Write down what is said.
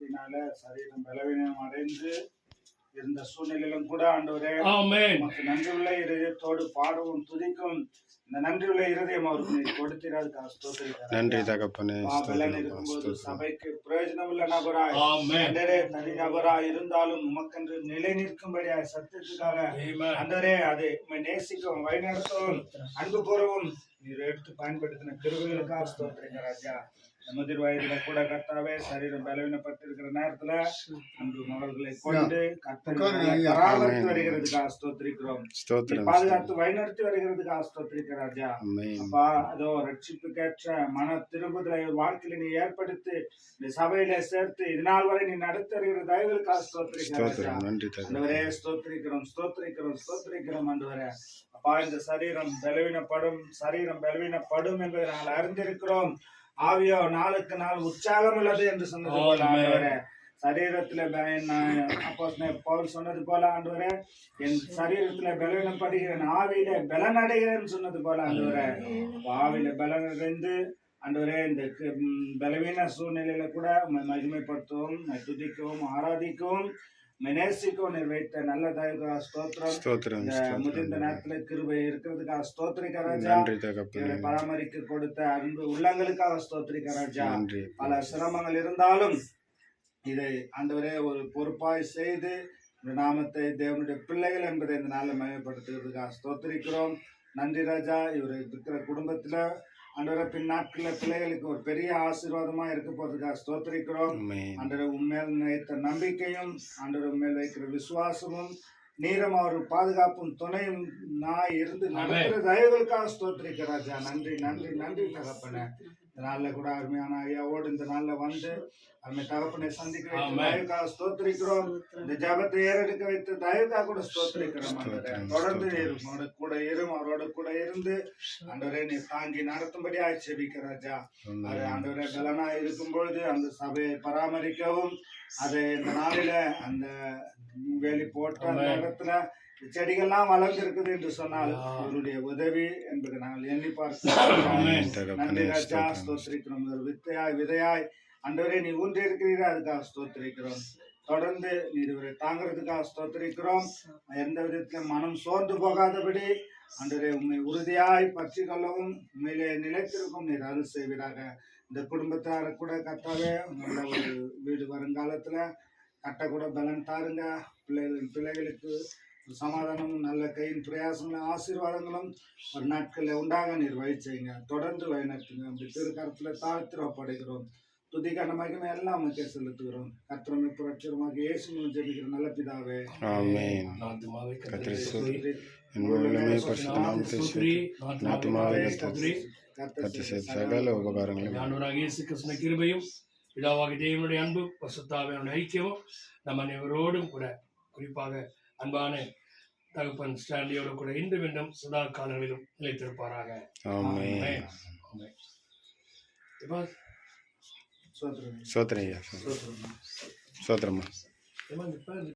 பலவீனத்தினால சரீரம் பலவீனம் அடைந்து இருந்த சூழ்நிலையிலும் கூட ஆண்டவரே நமக்கு நன்றியுள்ள இதயத்தோடு பாடவும் துதிக்கும் இந்த நன்றியுள்ள இருதயம் அவருக்கு கொடுத்திராது ஸ்தோத்திரிக்கிறார். நன்றி தகப்பனே. பலன் இருக்கும்போது சபைக்கு பிரயோஜனம் உள்ள நபராய் தனி நபராய் இருந்தாலும் உமக்கென்று நிலை நிற்கும்படியாய் சத்தியத்துக்காக அன்றரே அதை நேசிக்கவும் வழிநடத்தவும் அன்பு கூறவும் நீர் எடுத்து பயன்படுத்தின கிருபைகளுக்காக ஸ்தோத்திரிங்க ராஜா. முதிர் வயதுல கூட கர்த்தாவே சரீரம் பலவீனப்பட்டிருக்கிற நேரத்துல அன்பு மகள்களை கொண்டு பராமரித்து வருகிறதுக்காக ஸ்தோத்திரிக்கிறோம். பாதுகாத்து வழிநடத்தி வருகிறதுக்காக ஸ்தோத்திரிக்கிற ராஜா. அப்பா அதோ ரட்சிப்புக்கேற்ற மன திரும்புதலை வாழ்க்கையில நீ ஏற்படுத்தி இந்த சபையில சேர்த்து இதனால் வரை நீ நடத்தி வருகிற தயவுகளுக்காக ஸ்தோத்திரிக்கிறோம். ஆண்டவரே ஸ்தோத்திரிக்கிறோம் ஸ்தோத்திரிக்கிறோம் ஸ்தோத்திரிக்கிறோம் ஆண்டவரே. அப்பா இந்த சரீரம் பலவீனப்படும் என்பதை நாங்கள் அறிந்திருக்கிறோம். ஆவியோ நாளுக்கு நாள் உற்சாகம் உள்ளது என்று சொன்னது போல ஆண்டவரே, சரீரத்துல பவுல் சொன்னது போல ஆண்டவரே, என் சரீரத்துல பலவீனப்படுகிறேன் ஆவியில பலனடைகிறேன் சொன்னது போல ஆண்டவரே. ஆவியில பலனடைந்து ஆண்டவரே இந்த பலவீன சூழ்நிலையில கூட மகிமைப்படுத்தவும் துதிக்கவும் ஆராதிக்கவும் நேசிக்கவும் நீர் வைத்த நல்ல தயவுக்காக ஸ்தோத்திரம். முதிர்ந்த நேரத்துல கிருபை இருக்கிறதுக்காக ஸ்தோத்திரிக்க ராஜா. பராமரிக்க கொடுத்த அன்பு உள்ளங்களுக்காக ஸ்தோத்திரிக்க ராஜா. பல சிரமங்கள் இருந்தாலும் இதை ஆண்டவரே ஒரு பொறுப்பாய் செய்து இந்த நாமத்தை தேவனுடைய பிள்ளைகள் என்பதை இந்த நாளில் மகிமைப்படுத்துகிறதுக்காக ஸ்தோத்திரிக்கிறோம். நன்றி ராஜா. இவர் இருக்கிற குடும்பத்துல ஆண்டவரை பின் நாட்களில் பிள்ளைகளுக்கு ஒரு பெரிய ஆசீர்வாதமா இருக்க போறதுக்காக ஸ்தோத்திரிக்கிறோம். ஆண்டவரை உண்மையில் வைத்த நம்பிக்கையும் ஆண்டவரை உண்மையில் வைக்கிற விசுவாசமும் நீரும் அவர் பாதுகாப்பும் துணையும் நான் இருந்து நடக்கிற தயவுகளுக்காக ஸ்தோத்திரிக்க ராஜா. நன்றி நன்றி நன்றி தகப்பனே. இந்த நாளில் கூட அருமையான ஐயாவோடு இந்த நாளில் வந்து அருமை தகப்பனை சந்திக்க வைத்த தயவுக்காக ஸ்தோத்திரிக்கிறோம். இந்த ஜபத்தை ஏறெடுக்க வைத்த தயவுக்காக கூட ஸ்தோத்திரிக்கிறோம். தொடர்ந்து கூட அவரோட கூட இருந்து ஆண்டவரே நீ தாங்கி நடத்தும்படியா செபிக்க ராஜா. அது ஆண்டவரே பலனா இருக்கும் பொழுது அந்த சபையை பராமரிக்கவும் அதை இந்த நாளில அந்த வேலி போட்ட அந்த இடத்துல செடிகள்லாம் வளர்ந்திருக்குது என்று சொன்னால் அவருடைய உதவி என்பதை நாங்கள் எண்ணி பார்க்கிறோம். நன்றி ராஜா. ஸ்தோத்திரிக்கிறோம். விதையாய் ஆண்டவரே நீ ஊன்றி இருக்கிறீரா அதுக்காக ஸ்தோத்திரிக்கிறோம். தொடர்ந்து நீர் இவரை தாங்கிறதுக்காக ஸ்தோத்திரிக்கிறோம். எந்த விதத்திலும் மனம் சோர்ந்து போகாதபடி ஆண்டவரே உண்மை உறுதியாய் பற்றி கொள்ளவும் உண்மையிலே நிலைத்திருக்கும் நீர் அருள் செய்வீராக. இந்த குடும்பத்தார கூட கட்டாவே நல்ல ஒரு வீடு வருங்காலத்துல கட்ட கூட பலன் தாருங்க. பிள்ளைகளுக்கு சமாதானமும் நல்ல கையின் பிரயாசங்களும் ஆசீர்வாதங்களும் ஒரு நாட்களில் உண்டாக நீர் வழி செய்யுங்க. தொடர்ந்து வழிநடத்துங்க. அப்படி திருக்கரத்துல தாழ்த்திரப்படுகிறோம். துதிக்கான மகிமை எல்லாம் நமக்கு செலுத்துகிறோம். கர்த்தருமே புரட்சிகரமாக இயேசு ஜெபிக்கிற நல்ல பிதாவே. சகல உபகாரங்களும் இயேசு கிறிஸ்துவின் கிருபையும் பிதாவாகிய தேவனுடைய அன்பு பரிசுத்தாவியானவருடைய ஐக்கியமும் நம்ம அனைவரோடும் கூட குறிப்பாக அன்பான தகப்பன் ஸ்டான்லியோடு கூட இன்றும் மீண்டும் சதா காலங்களிலும் நிலைத்திருப்பாராக. சோத்திரம்.